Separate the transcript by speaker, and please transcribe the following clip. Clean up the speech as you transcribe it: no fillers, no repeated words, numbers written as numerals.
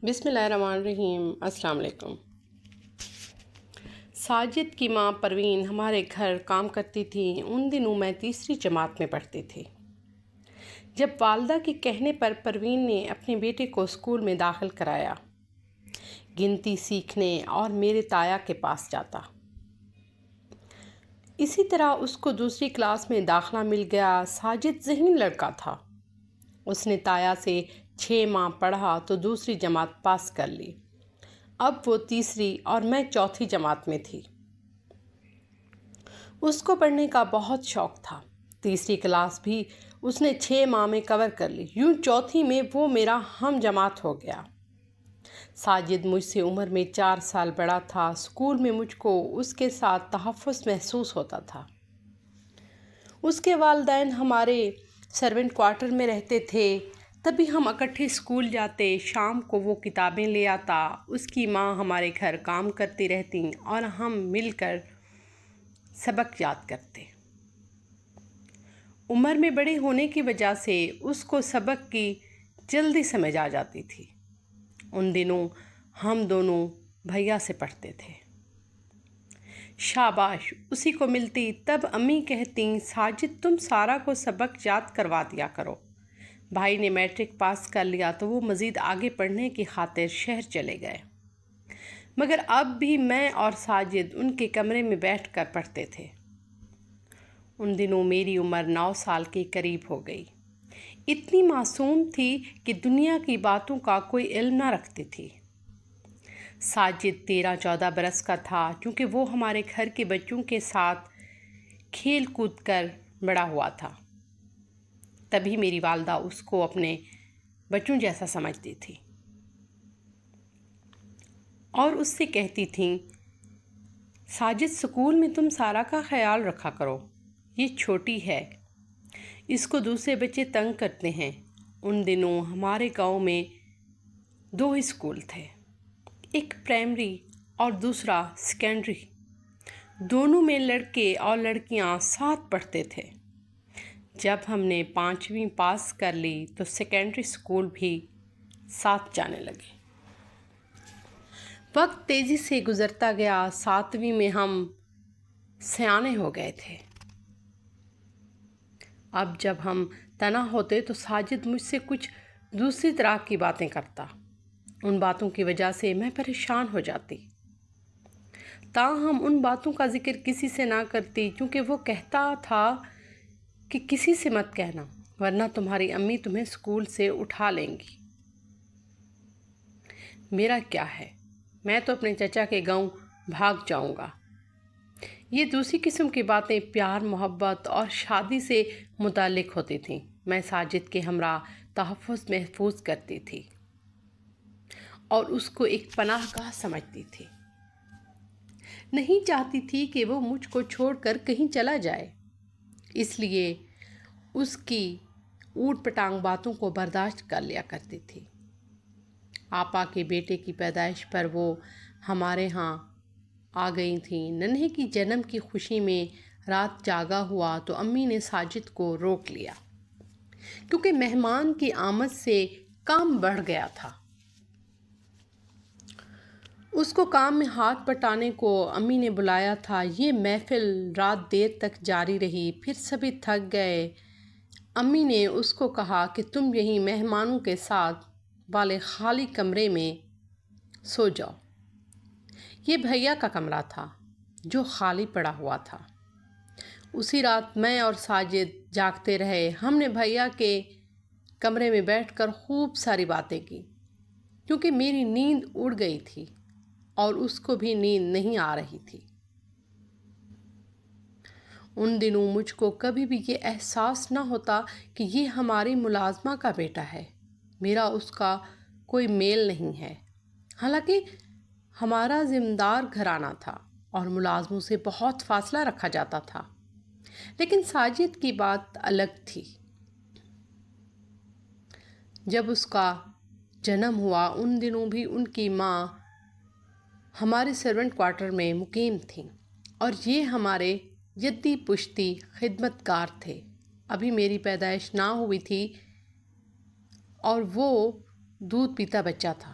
Speaker 1: بسم اللہ الرحمن الرحیم۔ السلام علیکم۔ ساجد کی ماں پروین ہمارے گھر کام کرتی تھی۔ ان دنوں میں تیسری جماعت میں پڑھتی تھی جب والدہ کے کہنے پر پروین نے اپنے بیٹے کو اسکول میں داخل کرایا، گنتی سیکھنے اور میرے تایا کے پاس جاتا۔ اسی طرح اس کو دوسری کلاس میں داخلہ مل گیا۔ ساجد ذہین لڑکا تھا۔ اس نے تایا سے 6 ماہ پڑھا تو دوسری جماعت پاس کر لی۔ اب وہ تیسری اور میں چوتھی جماعت میں تھی۔ اس کو پڑھنے کا بہت شوق تھا۔ تیسری کلاس بھی اس نے 6 ماہ میں کور کر لی۔ یوں چوتھی میں وہ میرا ہم جماعت ہو گیا۔ ساجد مجھ سے عمر میں 4 سال بڑا تھا۔ اسکول میں مجھ کو اس کے ساتھ تحفظ محسوس ہوتا تھا۔ اس کے والدین ہمارے سرونٹ کوارٹر میں رہتے تھے، تبھی ہم اکٹھے اسکول جاتے۔ شام کو وہ کتابیں لے آتا، اس کی ماں ہمارے گھر کام کرتی رہتی اور ہم مل کر سبق یاد کرتے۔ عمر میں بڑے ہونے کی وجہ سے اس کو سبق کی جلدی سمجھ آ جاتی تھی۔ ان دنوں ہم دونوں بھیا سے پڑھتے تھے۔ شاباش اسی کو ملتی۔ تب امی کہتی، ساجد تم سارا کو سبق یاد کروا دیا کرو۔ بھائی نے میٹرک پاس کر لیا تو وہ مزید آگے پڑھنے کی خاطر شہر چلے گئے، مگر اب بھی میں اور ساجد ان کے کمرے میں بیٹھ کر پڑھتے تھے۔ ان دنوں میری عمر 9 سال کے قریب ہو گئی۔ اتنی معصوم تھی کہ دنیا کی باتوں کا کوئی علم نہ رکھتی تھی۔ ساجد 13-14 برس کا تھا، کیونکہ وہ ہمارے گھر کے بچوں کے ساتھ کھیل کود کر بڑا ہوا تھا۔ تبھی میری والدہ اس کو اپنے بچوں جیسا سمجھتی تھی اور اس سے کہتی تھیں، ساجد اسکول میں تم سارا کا خیال رکھا کرو، یہ چھوٹی ہے، اس کو دوسرے بچے تنگ کرتے ہیں۔ ان دنوں ہمارے گاؤں میں 2 اسکول تھے، ایک پرائمری اور دوسرا سیکنڈری۔ دونوں میں لڑکے اور لڑکیاں ساتھ پڑھتے تھے۔ جب ہم نے 5ویں پاس کر لی تو سیکنڈری اسکول بھی ساتھ جانے لگے۔ وقت تیزی سے گزرتا گیا۔ 7ویں میں ہم سیانے ہو گئے تھے۔ اب جب ہم تنہا ہوتے تو ساجد مجھ سے کچھ دوسری طرح کی باتیں کرتا۔ ان باتوں کی وجہ سے میں پریشان ہو جاتی۔ تاہم ان باتوں کا ذکر کسی سے نہ کرتی، کیونکہ وہ کہتا تھا کہ کسی سے مت کہنا، ورنہ تمہاری امی تمہیں اسکول سے اٹھا لیں گی۔ میرا کیا ہے، میں تو اپنے چچا کے گاؤں بھاگ جاؤں گا۔ یہ دوسری قسم کی باتیں پیار، محبت اور شادی سے متعلق ہوتی تھیں۔ میں ساجد کے ہمراہ تحفظ محفوظ کرتی تھی اور اس کو ایک پناہ گاہ سمجھتی تھی۔ نہیں چاہتی تھی کہ وہ مجھ کو چھوڑ کر کہیں چلا جائے، اس لیے اس کی اوٹ پٹانگ باتوں کو برداشت کر لیا کرتی تھی۔ آپا کے بیٹے کی پیدائش پر وہ ہمارے ہاں آ گئی تھیں۔ ننھے کی جنم کی خوشی میں رات جاگا ہوا تو امی نے ساجد کو روک لیا، کیونکہ مہمان کی آمد سے کام بڑھ گیا تھا۔ اس کو کام میں ہاتھ بٹانے کو امی نے بلایا تھا۔ یہ محفل رات دیر تک جاری رہی، پھر سبھی تھک گئے۔ امی نے اس کو کہا کہ تم یہیں مہمانوں کے ساتھ والے خالی کمرے میں سو جاؤ۔ یہ بھیا کا کمرہ تھا جو خالی پڑا ہوا تھا۔ اسی رات میں اور ساجد جاگتے رہے۔ ہم نے بھیا کے کمرے میں بیٹھ کر خوب ساری باتیں کی، کیونکہ میری نیند اڑ گئی تھی اور اس کو بھی نیند نہیں آ رہی تھی۔ ان دنوں مجھ کو کبھی بھی یہ احساس نہ ہوتا کہ یہ ہماری ملازمہ کا بیٹا ہے، میرا اس کا کوئی میل نہیں ہے۔ حالانکہ ہمارا ذمہ گھرانہ تھا اور ملازموں سے بہت فاصلہ رکھا جاتا تھا، لیکن ساجد کی بات الگ تھی۔ جب اس کا جنم ہوا ان دنوں بھی ان کی ماں ہمارے سرونٹ کوارٹر میں مقیم تھیں اور یہ ہمارے جدی پشتی خدمتگار تھے۔ ابھی میری پیدائش نہ ہوئی تھی اور وہ دودھ پیتا بچہ تھا۔